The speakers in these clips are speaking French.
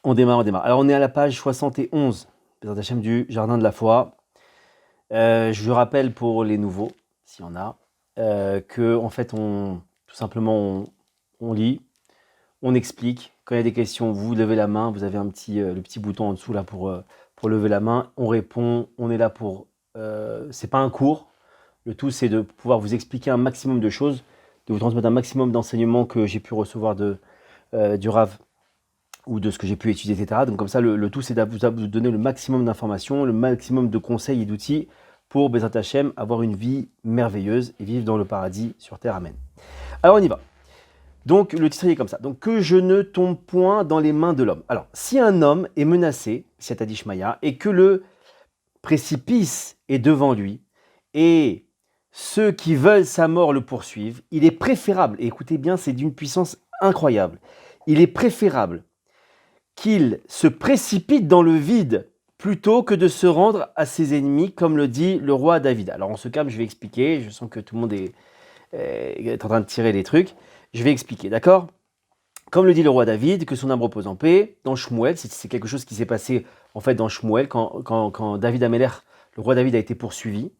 On démarre, on démarre. Alors, on est à la page 71, Bezrat Hashem, du Jardin de la Foi. Je rappelle pour les nouveaux, s'il y en a, que en fait, tout simplement, on lit, on explique. Quand il y a des questions, vous levez la main, vous avez le petit bouton en dessous là pour lever la main. On répond, on est là pour. C'est pas un cours. Le tout, c'est de pouvoir vous expliquer un maximum de choses, de vous transmettre un maximum d'enseignements que j'ai pu recevoir du Rav ou de ce que j'ai pu étudier, etc. Donc comme ça, le tout, c'est de vous donner le maximum d'informations, le maximum de conseils et d'outils pour Bezrat Hashem avoir une vie merveilleuse et vivre dans le paradis sur terre. Amen. Alors on y va. Donc le titre est comme ça. Donc que je ne tombe point dans les mains de l'homme. Alors si un homme est menacé, Siata Dishmaya, et que le précipice est devant lui, et ceux qui veulent sa mort le poursuivent, il est préférable, et écoutez bien, c'est d'une puissance incroyable, il est préférable qu'il se précipite dans le vide plutôt que de se rendre à ses ennemis, comme le dit le roi David. Alors en ce cas, je vais expliquer, je sens que tout le monde est en train de tirer les trucs, je vais expliquer, d'accord? Comme le dit le roi David, que son âme repose en paix, dans Shmuel, c'est quelque chose qui s'est passé en fait dans Shmuel, quand David Améler, le roi David a été poursuivi,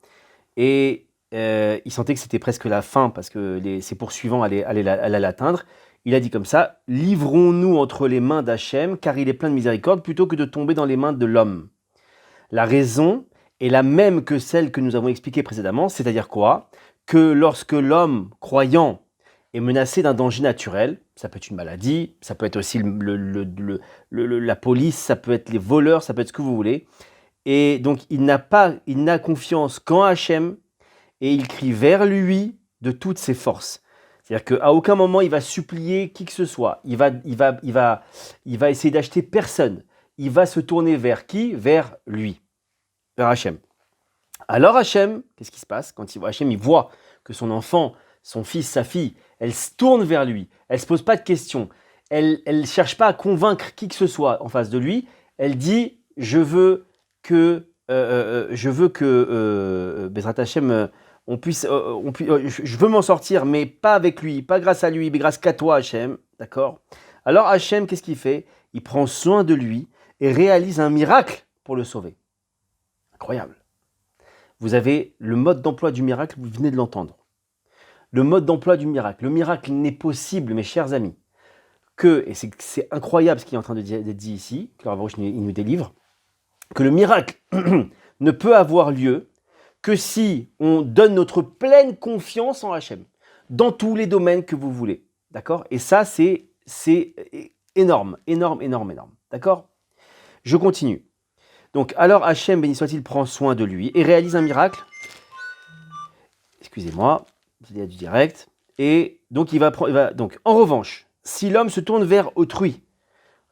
et il sentait que c'était presque la fin, parce que ses poursuivants allaient l'atteindre. Il a dit comme ça, « Livrons-nous entre les mains d'Hachem, car il est plein de miséricorde, plutôt que de tomber dans les mains de l'homme. » La raison est la même que celle que nous avons expliquée précédemment, c'est-à-dire quoi? Que lorsque l'homme croyant est menacé d'un danger naturel, ça peut être une maladie, ça peut être aussi la police, ça peut être les voleurs, ça peut être ce que vous voulez, et donc il n'a confiance qu'en Hachem, et il crie vers lui de toutes ses forces. C'est-à-dire qu'à aucun moment il va supplier qui que ce soit. Il va essayer d'acheter personne. Il va se tourner vers qui? Vers lui, vers Hachem. Alors Hachem, qu'est-ce qui se passe? Quand Hachem il voit que son enfant, son fils, sa fille, elle se tourne vers lui. Elle ne se pose pas de questions. Elle ne cherche pas à convaincre qui que ce soit en face de lui. Elle dit, je veux que Bezrat Hachem, je veux m'en sortir, mais pas avec lui, pas grâce à lui, mais grâce qu'à toi, Hachem. D'accord? Alors Hachem, qu'est-ce qu'il fait? Il prend soin de lui et réalise un miracle pour le sauver. Incroyable. Vous avez le mode d'emploi du miracle, vous venez de l'entendre. Le mode d'emploi du miracle. Le miracle n'est possible, mes chers amis, et c'est incroyable ce qui est en train d'être dit ici, que Rav Arush il nous délivre, que le miracle ne peut avoir lieu que si on donne notre pleine confiance en Hachem, dans tous les domaines que vous voulez. D'accord? Et ça, c'est énorme, énorme, énorme, énorme. D'accord? Je continue. Donc, alors Hachem, béni soit-il, prend soin de lui et réalise un miracle. Excusez-moi, il y a du direct. Et donc, donc, en revanche, si l'homme se tourne vers autrui,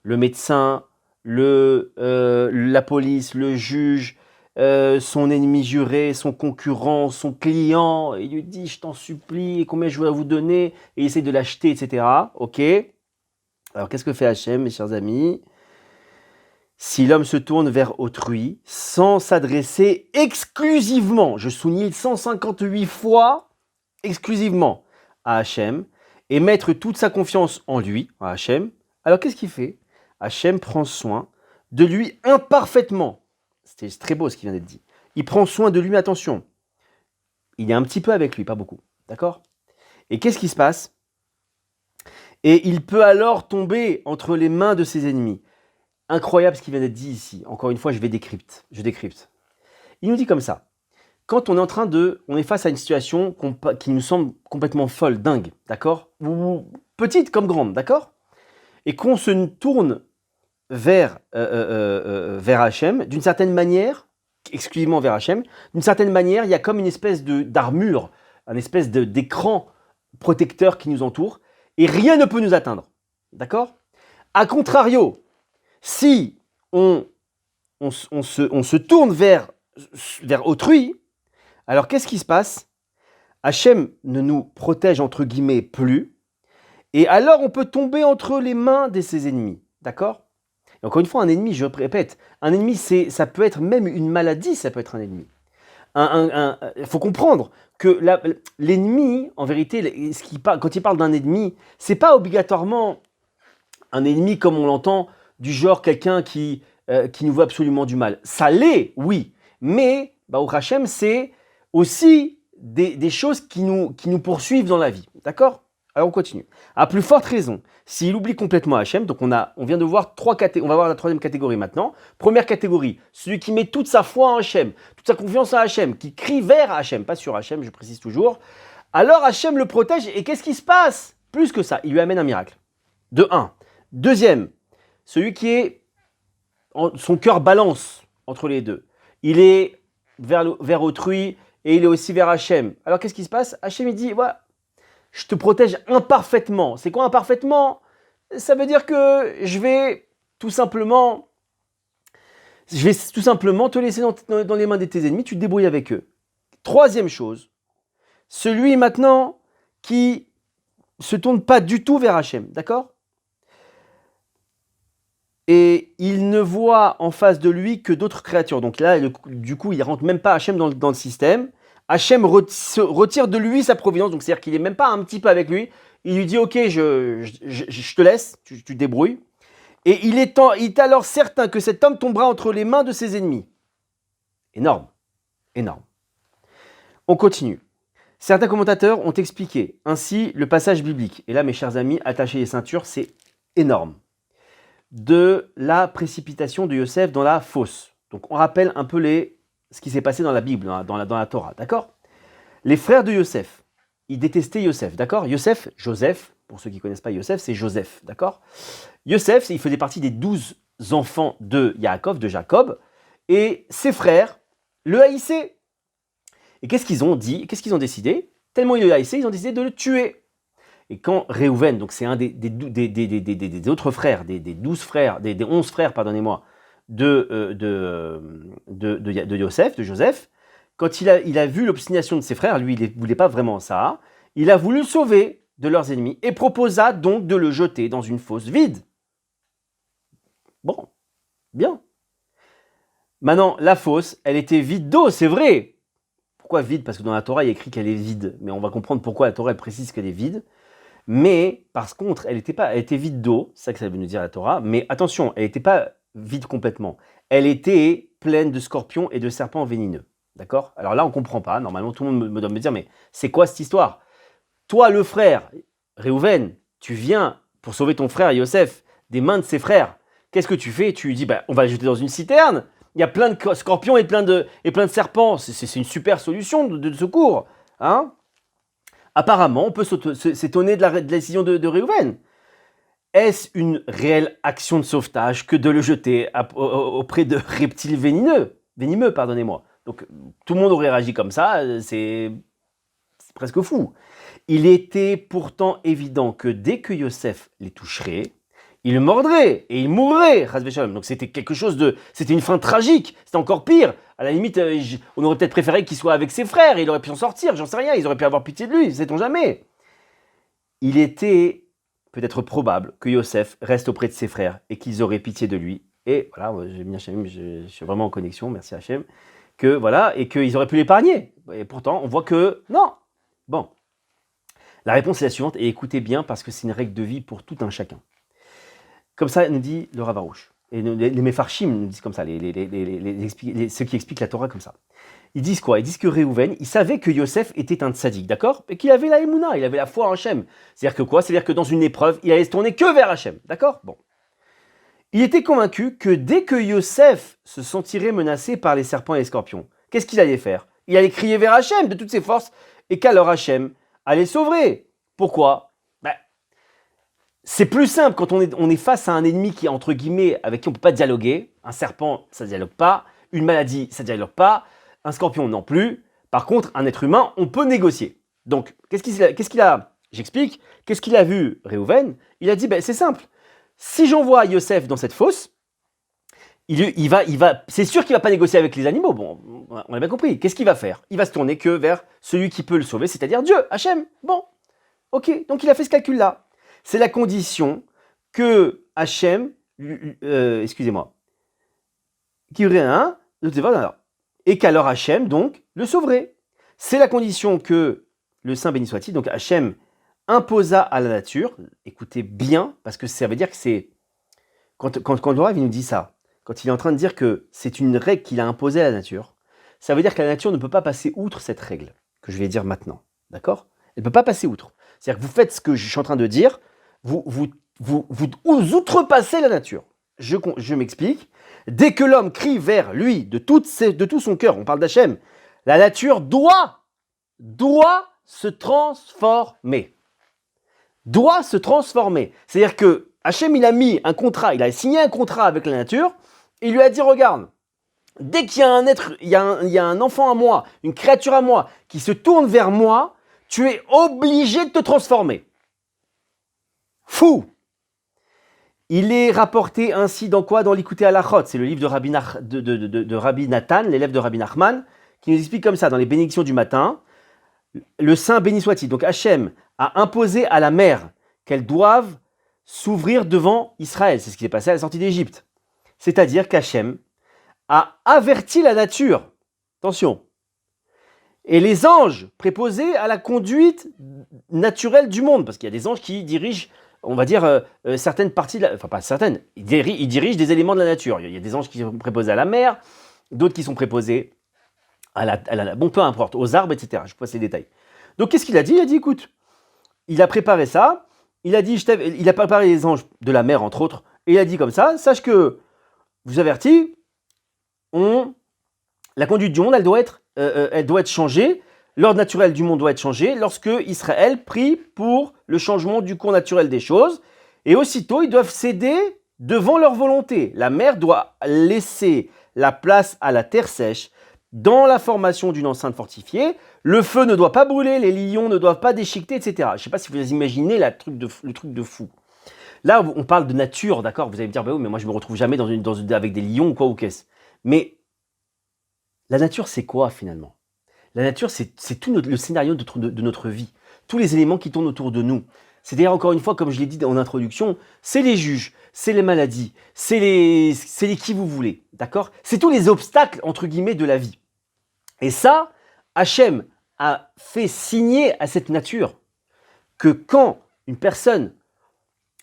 le médecin, la police, le juge, son ennemi juré, son concurrent, son client, il lui dit « je t'en supplie, combien je vais vous donner ?» et il essaie de l'acheter, etc. Ok. Alors, qu'est-ce que fait Hachem, mes chers amis? Si l'homme se tourne vers autrui, sans s'adresser exclusivement, je souligne 158 fois, exclusivement à Hachem, et mettre toute sa confiance en lui, à Hachem, alors qu'est-ce qu'il fait? Hachem prend soin de lui imparfaitement. C'est très beau ce qui vient d'être dit. Il prend soin de lui, attention. Il est un petit peu avec lui, pas beaucoup. D'accord? Et qu'est-ce qui se passe? Et il peut alors tomber entre les mains de ses ennemis. Incroyable ce qui vient d'être dit ici. Encore une fois, je décrypte. Il nous dit comme ça. Quand on est face à une situation qui nous semble complètement folle, dingue, d'accord? Ou petite comme grande, d'accord? Et qu'on se tourne vers Hachem, d'une certaine manière, exclusivement vers Hachem, d'une certaine manière, il y a comme une espèce d'armure, une espèce d'écran protecteur qui nous entoure, et rien ne peut nous atteindre, d'accord? A contrario, si on se tourne vers autrui, alors qu'est-ce qui se passe? Hachem ne nous protège entre guillemets plus, et alors on peut tomber entre les mains de ses ennemis, d'accord? Et encore une fois, un ennemi, je répète, un ennemi, ça peut être même une maladie, ça peut être un ennemi. Il faut comprendre que l'ennemi, en vérité, quand il parle d'un ennemi, c'est pas obligatoirement un ennemi comme on l'entend du genre quelqu'un qui nous veut absolument du mal. Ça l'est, oui, mais Baruch Hashem, c'est aussi des choses qui nous poursuivent dans la vie. D'accord? Alors on continue. À plus forte raison, s'il oublie complètement Hachem, donc on vient de voir trois catégories, on va voir la troisième catégorie maintenant. Première catégorie, celui qui met toute sa foi en Hachem, toute sa confiance en Hachem, qui crie vers Hachem, pas sur Hachem, je précise toujours. Alors Hachem le protège et qu'est-ce qui se passe? Plus que ça, il lui amène un miracle. De un. Deuxième, celui qui est son cœur balance entre les deux. Il est vers autrui et il est aussi vers Hachem. Alors qu'est-ce qui se passe? Hachem il dit, voilà, je te protège imparfaitement. C'est quoi imparfaitement? Ça veut dire que je vais tout simplement te laisser dans les mains de tes ennemis, tu te débrouilles avec eux. Troisième chose, celui maintenant qui se tourne pas du tout vers Hachem, d'accord? Et il ne voit en face de lui que d'autres créatures. Donc là, du coup, il ne rentre même pas Hachem dans le système. Hachem retire de lui sa providence, donc c'est-à-dire qu'il n'est même pas un petit peu avec lui. Il lui dit, ok, je te laisse, tu te débrouilles. Et il est alors certain que cet homme tombera entre les mains de ses ennemis. Énorme, énorme. On continue. Certains commentateurs ont expliqué ainsi le passage biblique. Et là, mes chers amis, attachez les ceintures, c'est énorme. De la précipitation de Yosef dans la fosse. Donc on rappelle un peu ce qui s'est passé dans la Bible, dans la Torah, d'accord? Les frères de Yosef, ils détestaient Yosef, d'accord? Joseph, pour ceux qui ne connaissent pas Yosef, c'est Joseph, d'accord? Yosef, il faisait partie des 12 enfants de Jacob, et ses frères le haïssaient. Et qu'est-ce qu'ils ont dit? Qu'est-ce qu'ils ont décidé? Tellement ils le haïssaient, ils ont décidé de le tuer. Et quand Réhouven, donc c'est un des autres frères, des 12 frères, des 11 frères, pardonnez-moi, de Joseph, quand il a vu l'obstination de ses frères, lui il ne voulait pas vraiment ça, il a voulu le sauver de leurs ennemis et proposa donc de le jeter dans une fosse vide. Bon, bien. Maintenant, la fosse, elle était vide d'eau, c'est vrai. Pourquoi vide? Parce que dans la Torah, il y a écrit qu'elle est vide, mais on va comprendre pourquoi la Torah elle précise qu'elle est vide. Mais, par contre, elle était vide d'eau, c'est ça que ça veut nous dire la Torah, mais attention, elle n'était pas vide complètement. Elle était pleine de scorpions et de serpents venimeux. D'accord? Alors là, on ne comprend pas. Normalement, tout le monde me doit me dire, mais c'est quoi cette histoire? Toi, le frère, Réhouven, tu viens pour sauver ton frère Yosef des mains de ses frères. Qu'est-ce que tu fais? Tu lui dis, on va le jeter dans une citerne. Il y a plein de scorpions et plein de serpents. C'est une super solution de secours. Hein? Apparemment, on peut s'étonner de la décision de Réhouven. Est-ce une réelle action de sauvetage que de le jeter auprès de reptiles venimeux, pardonnez-moi. Donc, tout le monde aurait réagi comme ça, c'est presque fou. Il était pourtant évident que dès que Yosef les toucherait, il le mordrait et il mourrait. Donc, c'était c'était une fin tragique, c'était encore pire. À la limite, on aurait peut-être préféré qu'il soit avec ses frères, il aurait pu en sortir, j'en sais rien, ils auraient pu avoir pitié de lui, sait-on jamais. Il était peut-être probable que Yosef reste auprès de ses frères et qu'ils auraient pitié de lui. Et voilà, j'ai mis Hachem, je suis vraiment en connexion, merci Hachem, et qu'ils auraient pu l'épargner. Et pourtant, on voit que non. Bon, la réponse est la suivante, et écoutez bien parce que c'est une règle de vie pour tout un chacun. Comme ça nous dit le Rav Arush. Et les Mefarshim nous disent comme ça, ceux qui expliquent la Torah comme ça. Ils disent quoi? Ils disent que Réhouven, il savait que Yosef était un tzaddik, d'accord? Et qu'il avait la émouna, il avait la foi en Hachem. C'est-à-dire que quoi? C'est-à-dire que dans une épreuve, il allait se tourner que vers Hachem, d'accord? Bon. Il était convaincu que dès que Yosef se sentirait menacé par les serpents et les scorpions, qu'est-ce qu'il allait faire? Il allait crier vers Hachem de toutes ses forces, et qu'alors Hachem allait le sauver. Pourquoi? C'est plus simple quand on est face à un ennemi qui, entre guillemets, avec qui on ne peut pas dialoguer. Un serpent, ça ne dialogue pas. Une maladie, ça ne dialogue pas. Un scorpion, non plus. Par contre, un être humain, on peut négocier. Donc, qu'est-ce qu'il a? J'explique. Qu'est-ce qu'il a vu, Réhouven? Il a dit, c'est simple. Si j'envoie Yosef dans cette fosse, c'est sûr qu'il ne va pas négocier avec les animaux. Bon, on a bien compris. Qu'est-ce qu'il va faire? Il va se tourner que vers celui qui peut le sauver, c'est-à-dire Dieu, Hachem. Bon, ok. Donc, il a fait ce calcul-là. C'est la condition que Hachem, et qu'alors Hachem, donc, le sauverait. C'est la condition que le Saint béni soit-il, donc Hachem imposa à la nature, écoutez bien, parce que ça veut dire que c'est Quand le Rav, il nous dit ça, quand il est en train de dire que c'est une règle qu'il a imposée à la nature, ça veut dire que la nature ne peut pas passer outre cette règle, que je vais dire maintenant. D'accord? Elle ne peut pas passer outre. C'est-à-dire que vous faites ce que je suis en train de dire, vous outrepassez la nature. Je m'explique. Dès que l'homme crie vers lui de tout son cœur, on parle d'Hachem, la nature doit se transformer. Doit se transformer. C'est-à-dire que Hachem, il a signé un contrat avec la nature, et il lui a dit, regarde, dès qu'il y a un être, il y a un enfant à moi, une créature à moi, qui se tourne vers moi, tu es obligé de te transformer. Fou! Il est rapporté ainsi dans quoi? Dans l'Écouté Halachot. C'est le livre de Rabbi Nathan, l'élève de Rabbi Nachman, qui nous explique comme ça, dans les bénédictions du matin, le Saint béni soit-il. Donc Hachem a imposé à la mer qu'elle doive s'ouvrir devant Israël. C'est ce qui s'est passé à la sortie d'Égypte. C'est-à-dire qu'Hachem a averti la nature. Attention. Et les anges préposés à la conduite naturelle du monde. Parce qu'il y a des anges qui dirigent, on va dire, certaines parties, enfin pas certaines, ils dirigent des éléments de la nature. Il y a des anges qui sont préposés à la mer, d'autres qui sont préposés bon, peu importe, aux arbres, etc. Je passe les détails. Donc qu'est-ce qu'il a dit? Il a dit, écoute, il a préparé ça, il a dit, il a préparé les anges de la mer, entre autres, et il a dit comme ça, sache que, je vous avertis, la conduite du monde, elle doit être changée, l'ordre naturel du monde doit être changé lorsque Israël prie pour le changement du cours naturel des choses, et aussitôt, ils doivent céder devant leur volonté. La mer doit laisser la place à la terre sèche dans la formation d'une enceinte fortifiée. Le feu ne doit pas brûler, les lions ne doivent pas déchiqueter, etc. Je ne sais pas si vous imaginez le truc de fou. Là, on parle de nature, d'accord? Vous allez me dire, bah oui, mais moi je me retrouve jamais avec des lions ou quoi ou qu'est-ce. Mais la nature, c'est quoi finalement? La nature, c'est tout le scénario de notre vie. Tous les éléments qui tournent autour de nous. C'est-à-dire, encore une fois, comme je l'ai dit en introduction, c'est les juges, c'est les maladies, c'est les qui vous voulez, d'accord? C'est tous les obstacles, entre guillemets, de la vie. Et ça, Hachem a fait signer à cette nature que quand une personne,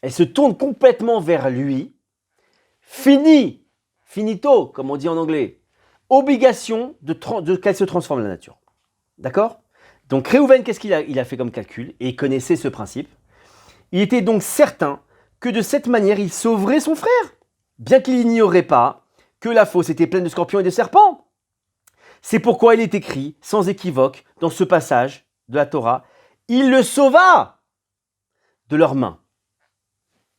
elle se tourne complètement vers lui, finito, comme on dit en anglais, obligation qu'elle se transforme la nature. D'accord? Donc Réhouven, qu'est-ce qu'il a fait comme calcul? Et il connaissait ce principe. Il était donc certain que de cette manière, il sauverait son frère, bien qu'il n'ignorait pas que la fosse était pleine de scorpions et de serpents. C'est pourquoi il est écrit, sans équivoque, dans ce passage de la Torah, il le sauva de leurs mains.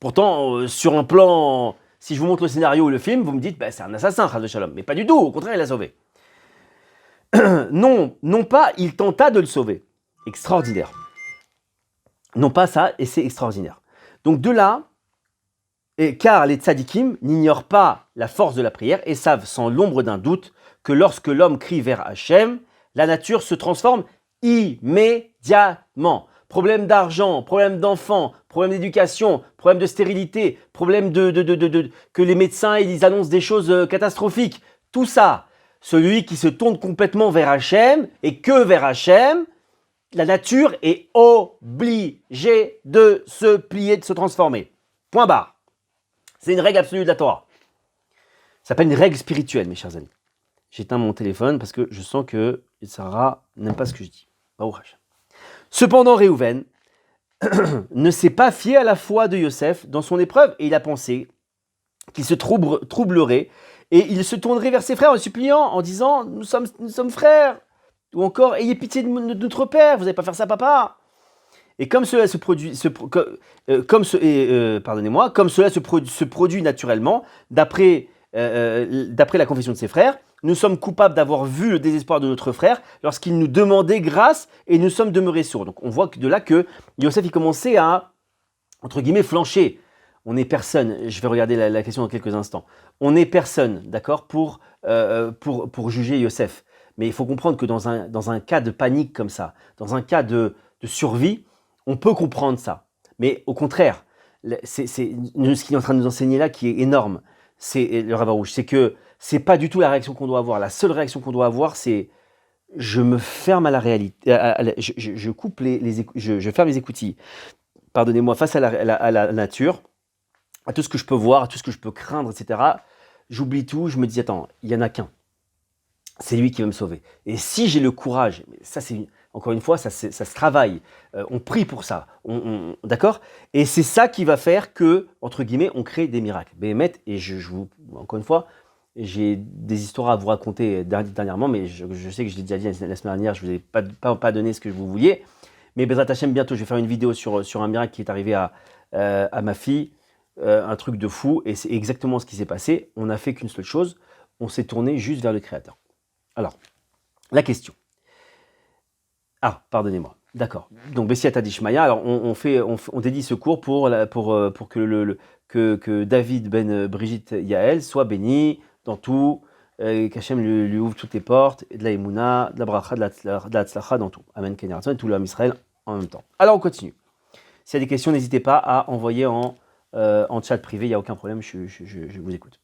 Pourtant, sur un plan, si je vous montre le scénario ou le film, vous me dites, bah, c'est un assassin, Chas de Shalom. Mais pas du tout, au contraire, il l'a sauvé. Non pas, il tenta de le sauver. Extraordinaire. Non pas ça, et c'est extraordinaire. Donc de là, car les tzadikim n'ignorent pas la force de la prière et savent sans l'ombre d'un doute que lorsque l'homme crie vers Hachem, la nature se transforme immédiatement. Problème d'argent, problème d'enfant, problème d'éducation, problème de stérilité, problème que les médecins ils annoncent des choses catastrophiques. Tout ça, celui qui se tourne complètement vers Hachem et que vers Hachem, la nature est obligée de se plier, de se transformer. Point barre. C'est une règle absolue de la Torah. Ça s'appelle une règle spirituelle, mes chers amis. J'éteins mon téléphone parce que je sens que Sarah n'aime pas ce que je dis. Cependant, Réhouven ne s'est pas fié à la foi de Yosef dans son épreuve et il a pensé qu'il se troublerait et il se tournerait vers ses frères en suppliant, en disant « Nous sommes frères !» ou encore « Ayez pitié de notre père, vous n'allez pas faire ça, papa !» Et comme cela se produit naturellement, d'après la confession de ses frères, nous sommes coupables d'avoir vu le désespoir de notre frère lorsqu'il nous demandait grâce et nous sommes demeurés sourds. Donc on voit de là que Yosef il commençait à, entre guillemets, flancher. On n'est personne, je vais regarder la question dans quelques instants, on n'est personne, d'accord, pour juger Yosef. Mais il faut comprendre que dans un cas de panique comme ça, dans un cas de survie, on peut comprendre ça. Mais au contraire, c'est ce qu'il est en train de nous enseigner là qui est énorme, c'est le Rav Arush, c'est que c'est pas du tout la réaction qu'on doit avoir. La seule réaction qu'on doit avoir, c'est je me ferme à la réalité, je coupe je ferme les écoutilles, pardonnez-moi, face à la nature, à tout ce que je peux voir, à tout ce que je peux craindre, etc. J'oublie tout, je me dis, attends, il n'y en a qu'un. C'est lui qui va me sauver. Et si j'ai le courage, ça c'est encore une fois, ça se travaille. On prie pour ça. D'accord. Et c'est ça qui va faire que, entre guillemets, on crée des miracles. Béhémet, et encore une fois, j'ai des histoires à vous raconter dernièrement, mais je sais que je l'ai déjà dit la semaine dernière, je ne vous ai pas donné ce que vous vouliez. Mais Bezrat Hashem, bientôt, je vais faire une vidéo sur un miracle qui est arrivé à ma fille. Un truc de fou, et c'est exactement ce qui s'est passé. On n'a fait qu'une seule chose, on s'est tourné juste vers le Créateur. Alors, la question. Ah, pardonnez-moi. D'accord. Donc, Bessiata Dishmaya, alors on dédie ce cours pour que David Ben Brigitte Yael soit béni dans tout, qu'Hachem lui ouvre toutes les portes, de la Emouna, de la Bracha, de la Tzlacha, dans tout. Amen, Kenyaratson, et tout l'homme Israël en même temps. Alors, on continue. S'il y a des questions, n'hésitez pas à envoyer en chat privé, il n'y a aucun problème, je vous écoute.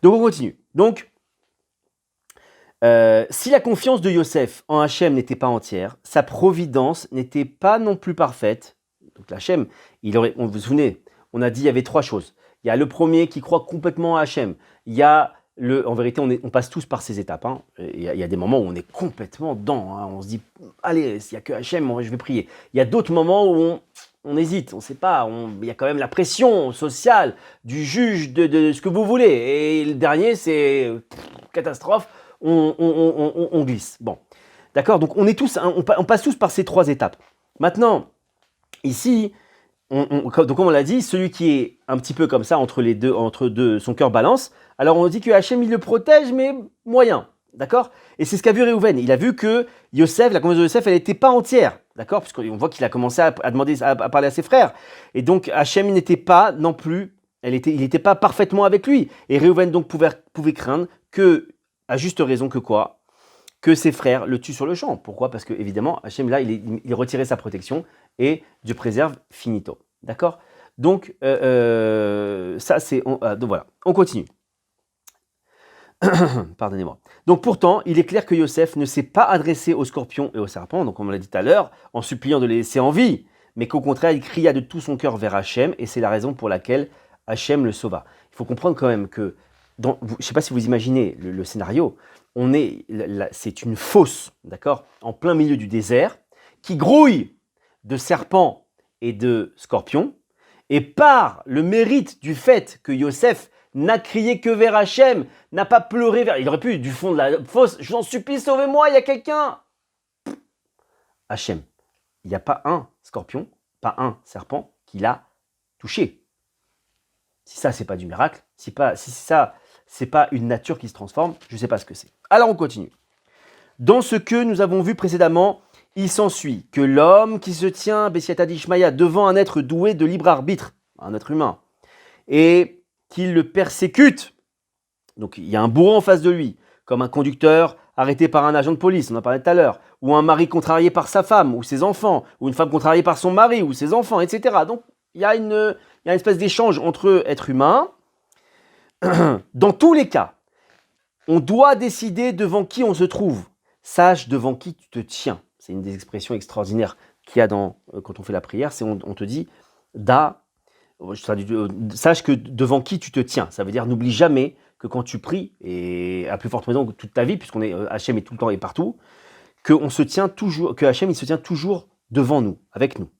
Donc, on continue. Donc, si la confiance de Yosef en Hachem n'était pas entière, sa providence n'était pas non plus parfaite. Donc Hachem, vous vous souvenez, on a dit il y avait trois choses. Il y a le premier qui croit complètement à Hachem. Il y a en vérité, on passe tous par ces étapes. Hein. Il y a des moments où on est complètement dedans. Hein. On se dit, allez, s'il n'y a que Hachem, je vais prier. Il y a d'autres moments où on hésite, on ne sait pas. Il y a quand même la pression sociale du juge de ce que vous voulez. Et le dernier, c'est catastrophe. On glisse. Bon, d'accord. Donc on passe tous par ces trois étapes. Maintenant, ici, donc comme on l'a dit, celui qui est un petit peu comme ça entre deux, son cœur balance. Alors on dit que Hachem il le protège, mais moyen, d'accord. Et c'est ce qu'a vu Réhouven. Il a vu que Yosef, la confiance de Yosef, elle n'était pas entière, d'accord, puisqu'on voit qu'il a commencé à demander, à parler à ses frères. Et donc Hachem n'était pas non plus, il n'était pas parfaitement avec lui. Et Réhouven donc pouvait craindre que, à juste raison que quoi, que ses frères le tuent sur le champ. Pourquoi? Parce que évidemment, Hachem là, il retirait sa protection et Dieu préserve finito. D'accord? Donc ça c'est, donc voilà, on continue. Pardonnez-moi. Donc pourtant, il est clair que Yosef ne s'est pas adressé aux scorpions et aux serpents, donc comme on l'a dit tout à l'heure, en suppliant de les laisser en vie, mais qu'au contraire, il cria de tout son cœur vers Hachem, et c'est la raison pour laquelle Hachem le sauva. Il faut comprendre quand même que, je ne sais pas si vous imaginez le scénario, c'est une fosse, d'accord, en plein milieu du désert, qui grouille de serpents et de scorpions, et par le mérite du fait que Yosef n'a crié que vers Hachem, n'a pas pleuré vers... Il aurait pu, du fond de la fosse, je vous en supplie, sauvez-moi, il y a quelqu'un. Hachem, il n'y a pas un scorpion, pas un serpent qui l'a touché. Si ça, c'est pas du miracle, si ça, c'est pas une nature qui se transforme, je ne sais pas ce que c'est. Alors, on continue. Dans ce que nous avons vu précédemment, il s'ensuit que l'homme qui se tient, Bessiata Dishmaya, devant un être doué de libre arbitre, un être humain, et qu'il le persécute. Donc il y a un bourreau en face de lui, comme un conducteur arrêté par un agent de police, on en parlait tout à l'heure, ou un mari contrarié par sa femme ou ses enfants, ou une femme contrariée par son mari ou ses enfants, etc. Donc il y a une espèce d'échange entre êtres humains. Dans tous les cas, on doit décider devant qui on se trouve. Sache devant qui tu te tiens. C'est une des expressions extraordinaires qu'il y a quand on fait la prière, c'est on te dit sache que devant qui tu te tiens. Ça veut dire n'oublie jamais que quand tu pries, et à plus forte raison toute ta vie, puisqu'on est Hachem est tout le temps et partout, que Hachem il se tient toujours devant nous, avec nous.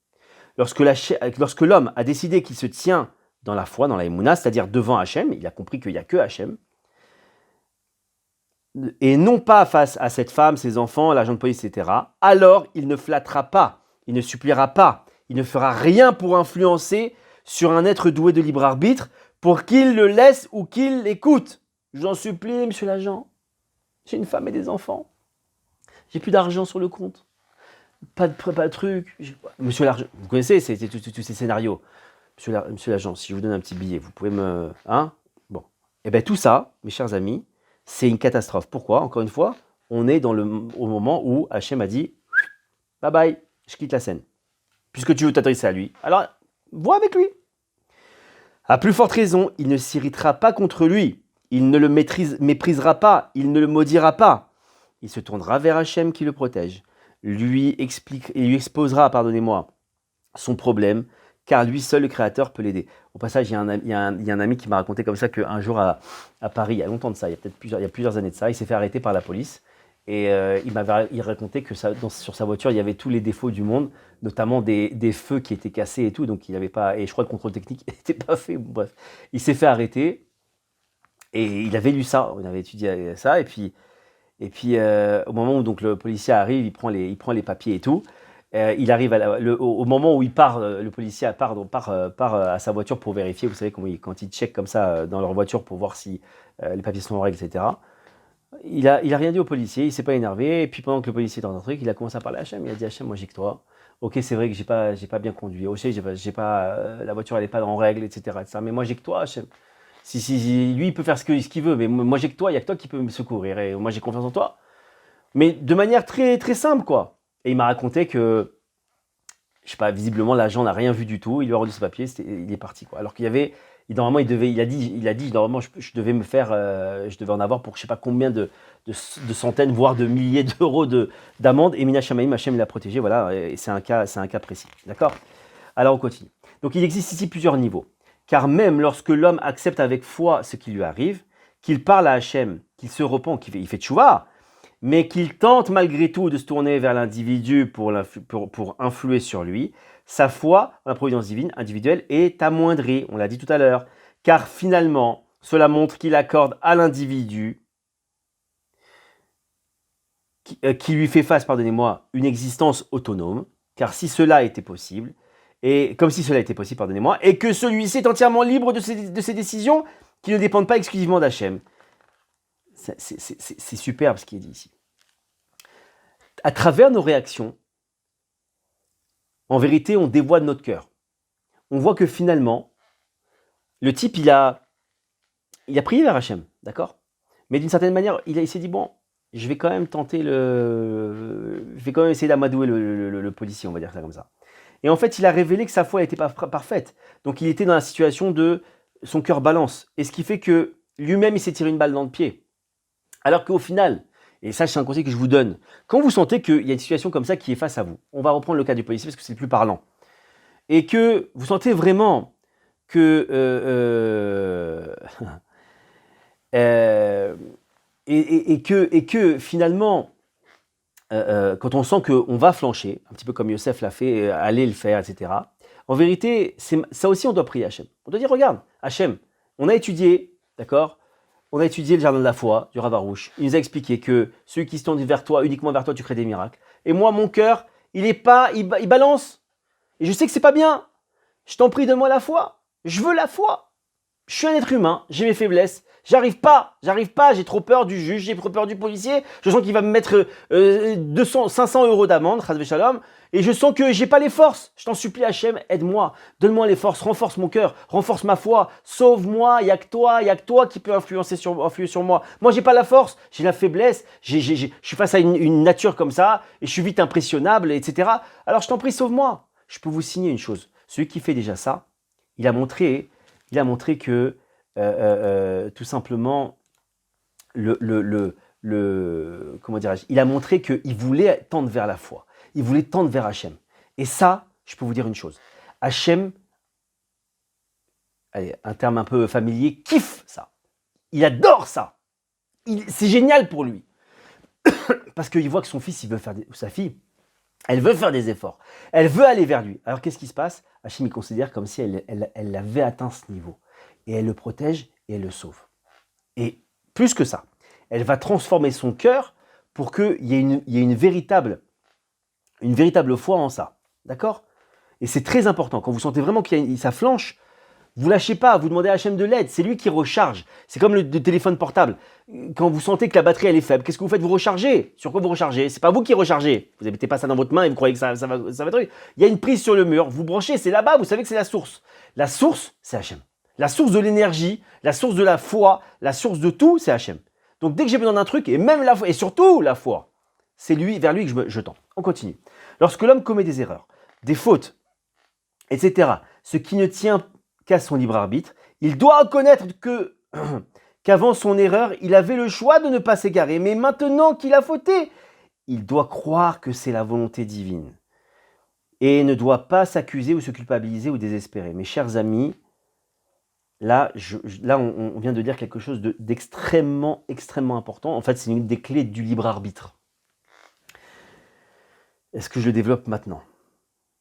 Lorsque l'homme a décidé qu'il se tient dans la foi, dans la Emouna, c'est-à-dire devant Hachem, il a compris qu'il n'y a que Hachem, et non pas face à cette femme, ses enfants, l'agent de police, etc., alors il ne flattera pas, il ne suppliera pas, il ne fera rien pour influencer sur un être doué de libre arbitre pour qu'il le laisse ou qu'il l'écoute. Je vous en supplie, monsieur l'agent, j'ai une femme et des enfants, j'ai plus d'argent sur le compte, pas de truc. Monsieur l'agent, vous connaissez tous ces scénarios. Monsieur l'agent, si je vous donne un petit billet, vous pouvez me... Hein? Bon. Eh bien tout ça, mes chers amis, c'est une catastrophe. Pourquoi? Encore une fois, on est au moment où Hachem a dit « Bye bye, je quitte la scène. » Puisque tu veux t'adresser à lui, alors vois avec lui. À plus forte raison, il ne s'irritera pas contre lui. Il ne le méprisera pas. Il ne le maudira pas. Il se tournera vers Hachem qui le protège. Lui exposera, son problème, car lui seul, le Créateur, peut l'aider. Au passage, il y a un ami qui m'a raconté comme ça qu'un jour à Paris, il y a longtemps de ça, il y a plusieurs années de ça, il s'est fait arrêter par la police. Et il racontait que sur sa voiture, il y avait tous les défauts du monde, notamment des feux qui étaient cassés et tout. Donc, il n'avait pas. Et je crois que le contrôle technique n'était pas fait. Bref, il s'est fait arrêter et il avait lu ça. On avait étudié ça. Et puis, au moment où donc, le policier arrive, il prend les papiers et tout. Il arrive au moment où il part, le policier part à sa voiture pour vérifier. Vous savez, quand ils checkent comme ça dans leur voiture pour voir si les papiers sont en règle, etc. Il a rien dit au policier, il s'est pas énervé. Et puis pendant que le policier était dans un truc, il a commencé à parler à Hachem. Il a dit Hachem, moi j'ai que toi. Ok, c'est vrai que j'ai pas bien conduit. Ok, la voiture elle est pas en règle, etc. Mais moi j'ai que toi, Hachem. Si, lui il peut faire ce qu'il veut, mais moi j'ai que toi, il y a que toi qui peut me secourir. Et moi j'ai confiance en toi. Mais de manière très très simple quoi. Et il m'a raconté que, je sais pas, visiblement l'agent n'a rien vu du tout. Il lui a rendu ses papiers, il est parti quoi. Alors qu'il y avait normalement, il a dit, normalement, je devais je devais en avoir pour je sais pas combien de centaines, voire de milliers d'euros d'amende. Et Mina Shamaim, Hachem l'a protégé, voilà, et c'est un cas précis. D'accord? Alors, on continue. Donc, il existe ici plusieurs niveaux. Car même lorsque l'homme accepte avec foi ce qui lui arrive, qu'il parle à Hachem, qu'il se repent, qu'il fait tchouva, mais qu'il tente malgré tout de se tourner vers l'individu pour influer sur lui, sa foi en la providence divine individuelle est amoindrie, on l'a dit tout à l'heure, car finalement, cela montre qu'il accorde à l'individu qui lui fait face, pardonnez-moi, une existence autonome, car si cela était possible, et comme si cela était possible, pardonnez-moi, et que celui-ci est entièrement libre de ses décisions qui ne dépendent pas exclusivement d'Hachem. C'est superbe ce qui est dit ici. À travers nos réactions, en vérité, on dévoile notre cœur. On voit que finalement, le type, il a prié vers Hachem, d'accord? Mais d'une certaine manière, il s'est dit, bon, je vais quand même je vais quand même essayer d'amadouer le policier, on va dire ça comme ça. Et en fait, il a révélé que sa foi n'était pas parfaite. Donc, il était dans la situation de son cœur balance. Et ce qui fait que lui-même, il s'est tiré une balle dans le pied. Alors qu'au final, et ça, c'est un conseil que je vous donne, quand vous sentez qu'il y a une situation comme ça qui est face à vous, on va reprendre le cas du policier parce que c'est le plus parlant, et que vous sentez vraiment que et que finalement, quand on sent qu'on va flancher, un petit peu comme Yosef l'a fait, aller le faire, etc. En vérité, ça aussi, on doit prier Hachem. On doit dire, regarde, Hachem, on a étudié, d'accord? On a étudié le jardin de la foi du Rav Arush. Il nous a expliqué que celui qui se tourne vers toi, uniquement vers toi, tu crées des miracles. Et moi, mon cœur, il balance. Et je sais que c'est pas bien. Je t'en prie, donne-moi la foi. Je veux la foi. Je suis un être humain, j'ai mes faiblesses. J'arrive pas, j'ai trop peur du juge, j'ai trop peur du policier. Je sens qu'il va me mettre 500 euros d'amende, Chazvé Shalom, et je sens que j'ai pas les forces. Je t'en supplie, Hachem, aide-moi, donne-moi les forces, renforce mon cœur, renforce ma foi, sauve-moi. Il y a que toi qui peux influer sur moi. Moi, j'ai pas la force, j'ai la faiblesse, je suis face à une nature comme ça, et je suis vite impressionnable, etc. Alors, je t'en prie, sauve-moi. Je peux vous signer une chose. Celui qui fait déjà ça, il a montré que tout simplement, comment dirais-je, il a montré qu'il voulait tendre vers la foi, il voulait tendre vers Hachem. Et ça, je peux vous dire une chose, Hachem, allez, un terme un peu familier, kiffe ça. Il adore ça. C'est génial pour lui. Parce qu'il voit que son fils, sa fille, elle veut faire des efforts. Elle veut aller vers lui. Alors qu'est-ce qui se passe? Hachem, il considère comme si elle avait atteint ce niveau. Et elle le protège et elle le sauve. Et plus que ça, elle va transformer son cœur pour qu'il y ait une véritable foi en ça. D'accord? Et c'est très important. Quand vous sentez vraiment que ça flanche, vous lâchez pas, vous demandez à Hachem de l'aide. C'est lui qui recharge. C'est comme le téléphone portable. Quand vous sentez que la batterie elle est faible, qu'est-ce que vous faites? Vous rechargez. Sur quoi vous rechargez? C'est pas vous qui rechargez. Vous mettez pas ça dans votre main et vous croyez que ça va truc. Il y a une prise sur le mur. Vous branchez, c'est là-bas. Vous savez que c'est la source. La source, c'est Hachem. La source de l'énergie, la source de la foi, la source de tout, c'est Hachem. Donc dès que j'ai besoin d'un truc, et même la foi, et surtout la foi, c'est vers lui que je tends. On continue. Lorsque l'homme commet des erreurs, des fautes, etc., ce qui ne tient qu'à son libre arbitre, il doit reconnaître qu'avant son erreur, il avait le choix de ne pas s'égarer, mais maintenant qu'il a fauté, il doit croire que c'est la volonté divine et ne doit pas s'accuser ou se culpabiliser ou désespérer. Mes chers amis, là, on vient de dire quelque chose d'extrêmement, extrêmement important. En fait, c'est une des clés du libre arbitre. Est-ce que je le développe maintenant?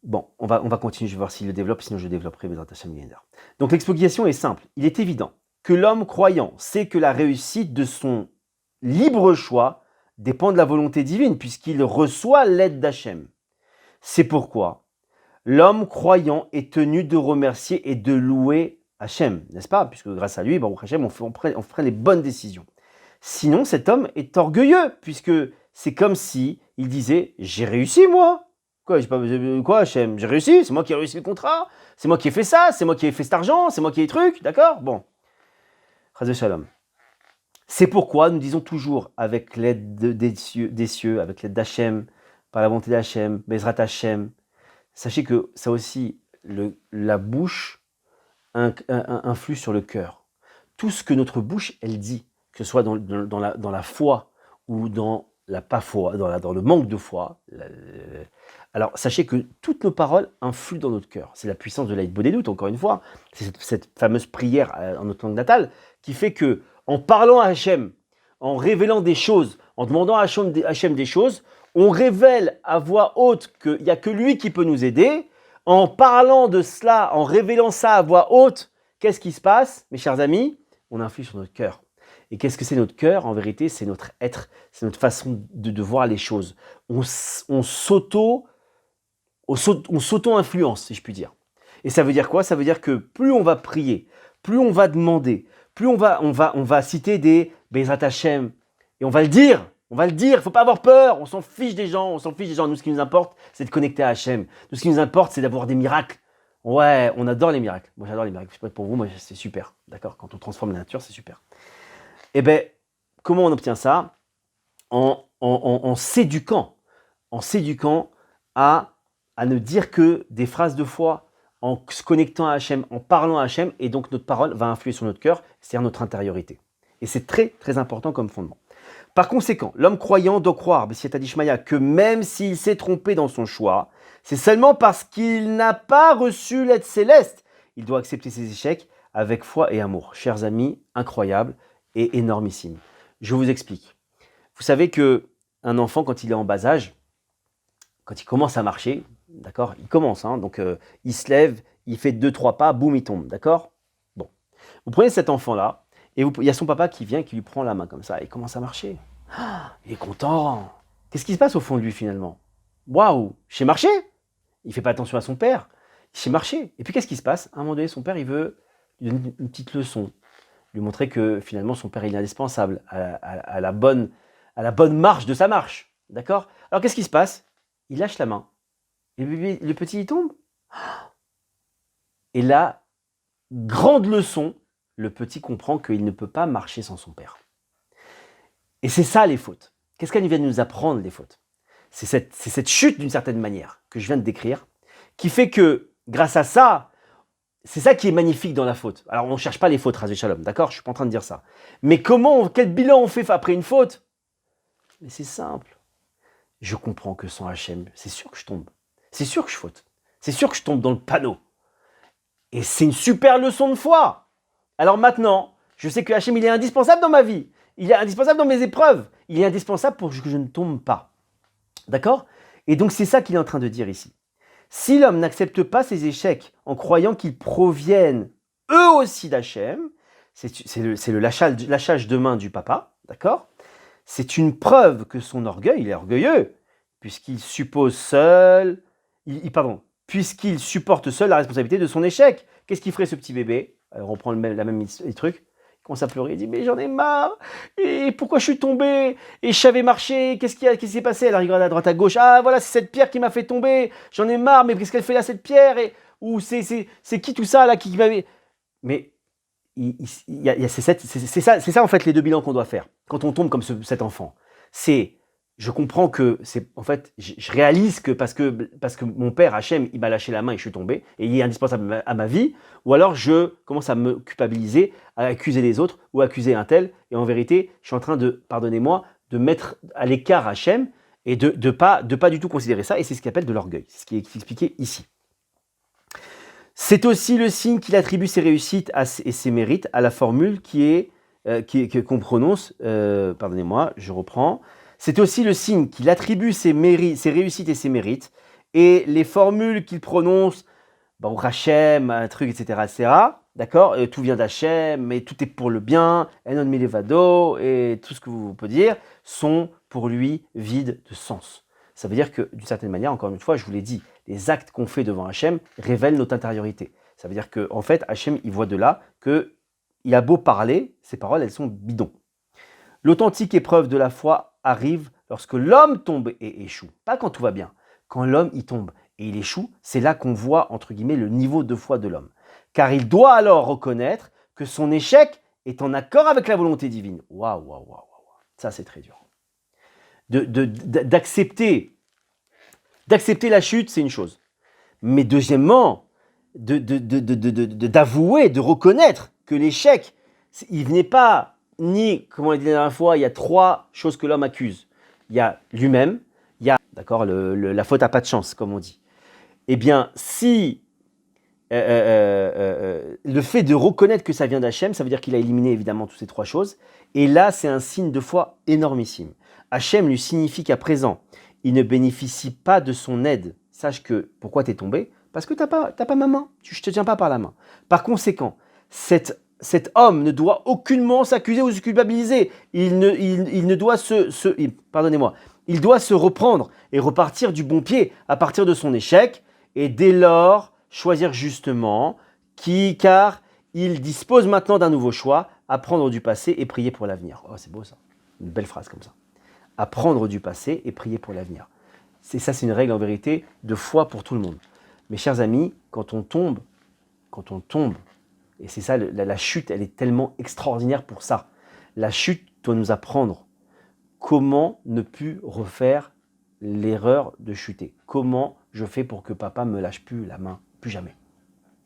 Bon, on va continuer, je vais voir s'il le développe, sinon je développerai Bezrat Hashem Guénider. Donc l'explication est simple. Il est évident que l'homme croyant sait que la réussite de son libre choix dépend de la volonté divine, puisqu'il reçoit l'aide d'Hachem. C'est pourquoi l'homme croyant est tenu de remercier et de louer Hachem, n'est-ce pas? Puisque grâce à lui, Baruch Hachem, on ferait les bonnes décisions. Sinon, cet homme est orgueilleux, puisque c'est comme si il disait « j'ai réussi moi ». Quoi, Hachem? J'ai réussi, c'est moi qui ai réussi le contrat, c'est moi qui ai fait ça, c'est moi qui ai fait cet argent, c'est moi qui ai truc, d'accord? Bon. Chas v'shalom. C'est pourquoi nous disons toujours, avec l'aide des cieux, avec l'aide d'Hachem, par la volonté d'Hachem, Bezrat Hachem, sachez que ça aussi, la bouche influe sur le cœur. Tout ce que notre bouche, elle dit, que ce soit dans la foi ou dans la pas foi, dans le manque de foi, alors sachez que toutes nos paroles influent dans notre cœur. C'est la puissance de l'Aïd Bodédout, encore une fois. C'est cette fameuse prière en notre langue natale qui fait que, en parlant à Hachem, en révélant des choses, en demandant à Hachem des choses, on révèle à voix haute qu'il n'y a que lui qui peut nous aider. En parlant de cela, en révélant ça à voix haute, qu'est-ce qui se passe, mes chers amis? On influe sur notre cœur. Et qu'est-ce que c'est notre cœur? En vérité, c'est notre être, c'est notre façon de voir les choses. On s'auto-influence, si je puis dire. Et ça veut dire quoi? Ça veut dire que plus on va prier, plus on va demander, plus on va citer des Bezrat Hachem, et on va le dire, il ne faut pas avoir peur, on s'en fiche des gens, Nous, ce qui nous importe, c'est de connecter à Hachem. Nous, ce qui nous importe, c'est d'avoir des miracles. Ouais, on adore les miracles. Moi, j'adore les miracles. Je sais pas pour vous, moi, c'est super. D'accord? Quand on transforme la nature, c'est super. Eh bien, comment on obtient ça? En s'éduquant. En s'éduquant à ne dire que des phrases de foi, en se connectant à Hachem, en parlant à Hachem, et donc notre parole va influer sur notre cœur, c'est-à-dire notre intériorité. Et c'est très, très important comme fondement. Par conséquent, l'homme croyant doit croire, B'siata Dishmaya, que même s'il s'est trompé dans son choix, c'est seulement parce qu'il n'a pas reçu l'aide céleste. Il doit accepter ses échecs avec foi et amour. Chers amis, incroyable et énormissime. Je vous explique. Vous savez qu'un enfant, quand il est en bas âge, quand il commence à marcher, d'accord, il commence, donc il se lève, il fait 2-3 pas, boum, il tombe, d'accord? Bon. Vous prenez cet enfant-là, et il y a son papa qui vient, qui lui prend la main comme ça, et il commence à marcher. Il est content. Qu'est-ce qui se passe au fond de lui finalement? Waouh, je sais marcher. Il ne fait pas attention à son père. Il sait marcher. Et puis qu'est-ce qui se passe? À un moment donné, son père, il veut lui donner une petite leçon. Lui montrer que finalement, son père, il est indispensable à la bonne marche de sa marche. D'accord? Alors qu'est-ce qui se passe? Il lâche la main. Et le petit, il tombe. Et là, grande leçon, le petit comprend qu'il ne peut pas marcher sans son père. Et c'est ça les fautes. Qu'est-ce qu'elle vient de nous apprendre, les fautes? C'est cette chute d'une certaine manière que je viens de décrire, qui fait que grâce à ça, c'est ça qui est magnifique dans la faute. Alors on ne cherche pas les fautes, Razé Shalom, d'accord? Je ne suis pas en train de dire ça. Mais quel bilan on fait après une faute? Mais c'est simple. Je comprends que sans Hachem, c'est sûr que je tombe. C'est sûr que je faute. C'est sûr que je tombe dans le panneau. Et c'est une super leçon de foi. Alors maintenant, je sais que Hachem, il est indispensable dans ma vie. Il est indispensable dans mes épreuves. Il est indispensable pour que je ne tombe pas. D'accord? Et donc c'est ça qu'il est en train de dire ici. Si l'homme n'accepte pas ses échecs en croyant qu'ils proviennent eux aussi d'Hachem, c'est le lâchage de main du papa, d'accord? C'est une preuve que son orgueil, il est orgueilleux, puisqu'il suppose seul, puisqu'il supporte seul la responsabilité de son échec. Qu'est-ce qu'il ferait ce petit bébé? Alors on reprend la même truc. Il commence à pleurer, il dit « mais j'en ai marre, et pourquoi je suis tombé, et je savais marcher, qu'est-ce qui s'est passé ?» Elle regarde à droite à gauche, « ah voilà, c'est cette pierre qui m'a fait tomber, j'en ai marre, mais qu'est-ce qu'elle fait là cette pierre, ou c'est qui tout ça là qui m'avait… » Mais c'est ça en fait les deux bilans qu'on doit faire quand on tombe comme cet enfant. C'est… Je comprends que c'est en fait, je réalise que parce que mon père Hachem, il m'a lâché la main et je suis tombé et il est indispensable à ma vie, ou alors je commence à me culpabiliser, à accuser les autres ou à accuser un tel, et en vérité, je suis en train de, pardonnez-moi, de mettre à l'écart Hachem et de pas du tout considérer ça, et c'est ce qu'il appelle de l'orgueil. C'est ce qui est expliqué ici. C'est aussi le signe qu'il attribue ses réussites et ses mérites à la formule qu'on prononce, pardonnez-moi, je reprends. C'est aussi le signe qu'il attribue ses réussites et ses mérites, et les formules qu'il prononce, Baruch Hashem, un truc, etc., d'accord, tout vient d'Hachem, mais tout est pour le bien, Enon Milevado, et tout ce que vous pouvez dire, sont pour lui vides de sens. Ça veut dire que, d'une certaine manière, encore une fois, je vous l'ai dit, les actes qu'on fait devant Hachem révèlent notre intériorité. Ça veut dire qu'en fait, Hachem, il voit de là qu'il a beau parler, ses paroles, elles sont bidons. L'authentique épreuve de la foi arrive lorsque l'homme tombe et échoue. Pas quand tout va bien. Quand l'homme, il tombe et il échoue, c'est là qu'on voit, entre guillemets, le niveau de foi de l'homme. Car il doit alors reconnaître que son échec est en accord avec la volonté divine. Waouh. Ça, c'est très dur. D'accepter la chute, c'est une chose. Mais deuxièmement, d'avouer, de reconnaître que l'échec, il n'est pas ni, comme on l'a dit la dernière fois, il y a 3 choses que l'homme accuse. Il y a lui-même, il y a, d'accord, la faute à pas de chance, comme on dit. Eh bien, si le fait de reconnaître que ça vient d'Hachem, ça veut dire qu'il a éliminé évidemment toutes ces 3 choses. Et là, c'est un signe de foi énormissime. Hachem lui signifie qu'à présent, il ne bénéficie pas de son aide. Sache que, pourquoi tu es tombé? Parce que tu n'as pas ma main, je ne te tiens pas par la main. Par conséquent, cet homme ne doit aucunement s'accuser ou se culpabiliser. Il doit il doit se reprendre et repartir du bon pied à partir de son échec. Et dès lors, choisir justement, car il dispose maintenant d'un nouveau choix, apprendre du passé et prier pour l'avenir. Oh, c'est beau ça, une belle phrase comme ça. Apprendre du passé et prier pour l'avenir. C'est une règle en vérité de foi pour tout le monde. Mes chers amis, quand on tombe, et c'est ça, la chute, elle est tellement extraordinaire pour ça. La chute doit nous apprendre comment ne plus refaire l'erreur de chuter. Comment je fais pour que papa me lâche plus la main, plus jamais.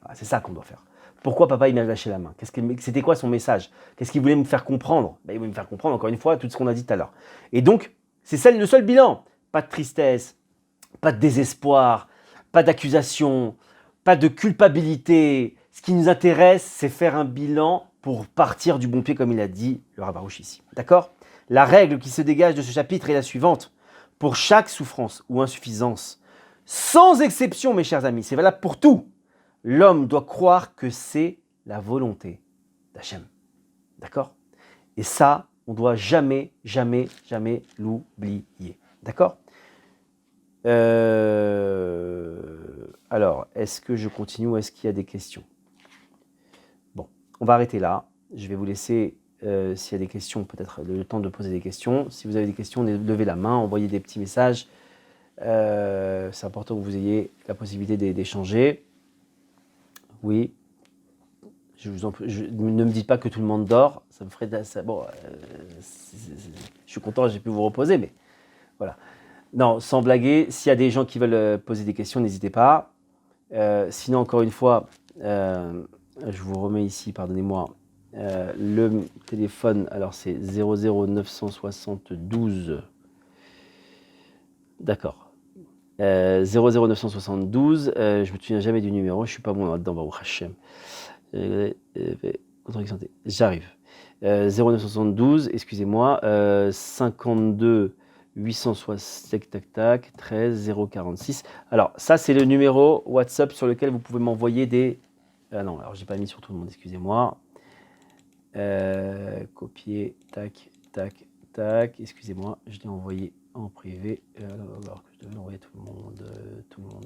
Voilà, c'est ça qu'on doit faire. Pourquoi papa il m'a lâché la main? C'était quoi son message? Qu'est-ce qu'il voulait me faire comprendre? Il voulait me faire comprendre, encore une fois, tout ce qu'on a dit tout à l'heure. Et donc, c'est le seul bilan. Pas de tristesse, pas de désespoir, pas d'accusation, pas de culpabilité. Ce qui nous intéresse, c'est faire un bilan pour partir du bon pied, comme il a dit le Rav Arush ici. D'accord? La règle qui se dégage de ce chapitre est la suivante. Pour chaque souffrance ou insuffisance, sans exception, mes chers amis, c'est valable pour tout, l'homme doit croire que c'est la volonté d'Hachem. D'accord? Et ça, on ne doit jamais l'oublier. D'accord? Alors, est-ce que je continue ou est-ce qu'il y a des questions? Bon, on va arrêter là. Je vais vous laisser, s'il y a des questions, peut-être le temps de poser des questions. Si vous avez des questions, levez la main, envoyez des petits messages. C'est important que vous ayez la possibilité d'échanger. Oui. Ne me dites pas que tout le monde dort. Ça me ferait... je suis content, j'ai pu vous reposer, mais voilà. Non, sans blaguer, s'il y a des gens qui veulent poser des questions, n'hésitez pas. Sinon, encore une fois, je vous remets ici, pardonnez-moi, le téléphone. Alors, c'est 00972. D'accord. 00972. Je me souviens jamais du numéro. Je suis pas bon là-dedans, Baruch Hashem. J'arrive. 0972, excusez-moi. 52 860 13 046. Alors, ça, c'est le numéro WhatsApp sur lequel vous pouvez m'envoyer des... Ah non, alors j'ai pas mis sur tout le monde, excusez-moi. Copier, tac, excusez-moi, je l'ai envoyé en privé, alors que je devais l'envoyer tout le monde,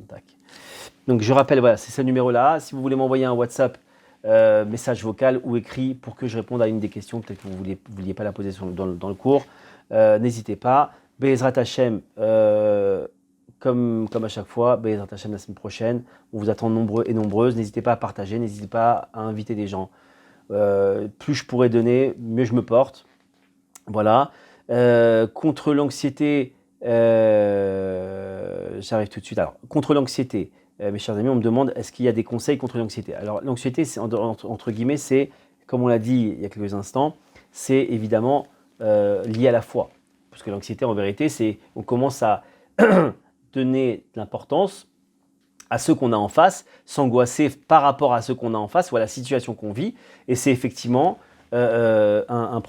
tac. Donc, je rappelle, voilà, c'est ce numéro-là. Si vous voulez m'envoyer un WhatsApp, message vocal ou écrit pour que je réponde à une des questions, peut-être que vous ne vouliez pas la poser dans le cours, n'hésitez pas. Be'ezrat Hashem, comme à chaque fois, Be'ezrat Hashem la semaine prochaine. On vous attend nombreux et nombreuses. N'hésitez pas à partager, n'hésitez pas à inviter des gens. Plus je pourrais donner, mieux je me porte. Voilà. Contre l'anxiété, j'arrive tout de suite. Alors, contre l'anxiété, mes chers amis, on me demande est-ce qu'il y a des conseils contre l'anxiété? Alors, l'anxiété, entre guillemets, c'est, comme on l'a dit il y a quelques instants, c'est évidemment lié à la foi. Parce que l'anxiété, en vérité, c'est on commence à donner de l'importance à ceux qu'on a en face, s'angoisser par rapport à ceux qu'on a en face ou à la situation qu'on vit. Et c'est effectivement pas un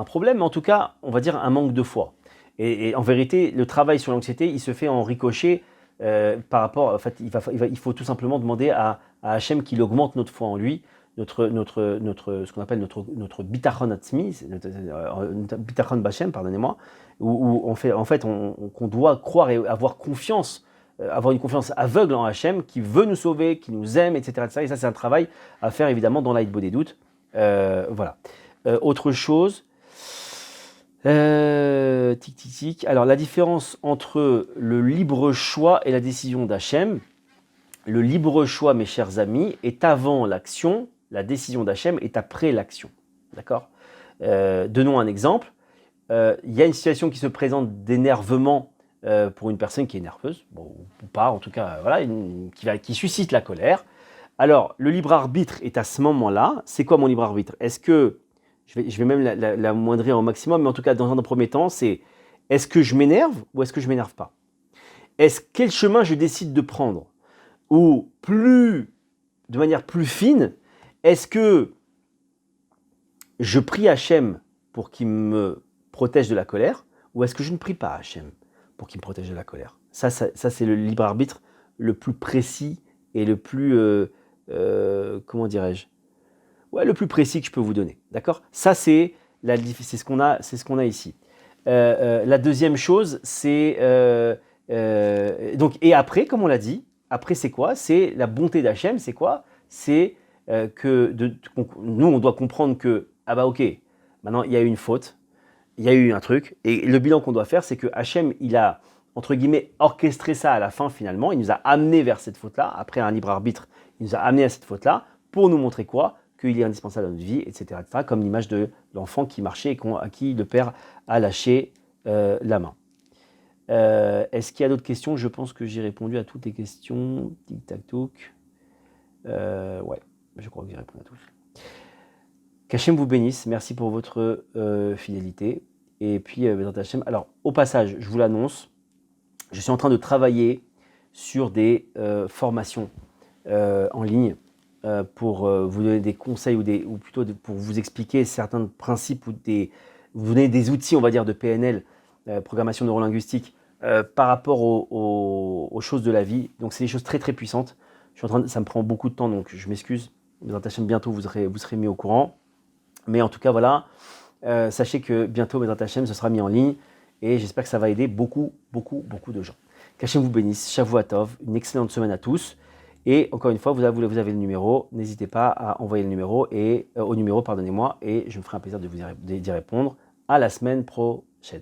problème, mais en tout cas, on va dire un manque de foi. Et en vérité, le travail sur l'anxiété, il se fait en ricochet par rapport. En fait, il faut tout simplement demander à Hachem qu'il augmente notre foi en lui, ce qu'on appelle notre bitachon atzmi, notre bitachon b'Hashem, pardonnez-moi, où qu'on doit croire et avoir confiance, avoir une confiance aveugle en Hachem, qui veut nous sauver, qui nous aime, etc. etc. Et ça, c'est un travail à faire évidemment dans l'aïdbo des doutes. Voilà. Autre chose. Tic, tic, tic. Alors, la différence entre le libre choix et la décision d'Hachem. Le libre choix, mes chers amis, est avant l'action, la décision d'Hachem est après l'action. D'accord ? Donnons un exemple. Il y a une situation qui se présente d'énervement pour une personne qui est nerveuse, bon, ou pas, en tout cas, voilà, qui suscite la colère. Alors, le libre arbitre est à ce moment-là. C'est quoi mon libre arbitre ? Est-ce que, je vais même l'amoindrir au maximum, mais en tout cas, dans un premier temps, c'est est-ce que je m'énerve ou est-ce que je ne m'énerve pas ? Quel chemin je décide de prendre ? Ou de manière plus fine, est-ce que je prie Hachem pour qu'il me protège de la colère, ou est-ce que je ne prie pas Hachem pour qu'il me protège de la colère ? Ça, c'est le libre arbitre le plus précis et le plus, comment dirais-je ? Ouais, le plus précis que je peux vous donner, d'accord ? Ça, c'est ce qu'on a ici. La deuxième chose, c'est donc, et après, comme on l'a dit, après, c'est quoi ? C'est la bonté d'Hachem, c'est quoi ? C'est nous, on doit comprendre que, ah bah ok, maintenant, il y a eu une faute, il y a eu un truc, et le bilan qu'on doit faire, c'est que Hachem, il a, entre guillemets, orchestré ça à la fin, finalement, il nous a amené vers cette faute-là, après un libre arbitre, il nous a amené à cette faute-là, pour nous montrer quoi ? Qu'il est indispensable dans notre vie, etc., etc., comme l'image de l'enfant qui marchait et à qui le père a lâché la main. Est-ce qu'il y a d'autres questions ? Je pense que j'ai répondu à toutes les questions. Tic-tac-toc. Ouais, je crois que j'ai répondu à tous. Qu'Hachem vous bénisse. Merci pour votre fidélité. Et puis, Hachem. Alors, au passage, je vous l'annonce, je suis en train de travailler sur des formations en ligne pour vous donner des conseils ou plutôt pour vous expliquer certains principes ou vous donner des outils, on va dire, de PNL, programmation neurolinguistique, par rapport aux choses de la vie. Donc, c'est des choses très, très puissantes. Ça me prend beaucoup de temps, donc je m'excuse. Bientôt, vous serez mis au courant. Mais en tout cas, voilà, sachez que bientôt, Bezrat Hashem, ce sera mis en ligne et j'espère que ça va aider beaucoup, beaucoup, beaucoup de gens. Qu'Hachem vous bénisse, Shavua Tov, une excellente semaine à tous. Et encore une fois, vous avez le numéro, n'hésitez pas à envoyer le numéro au numéro, pardonnez-moi, et je me ferai un plaisir d'y répondre. À la semaine prochaine.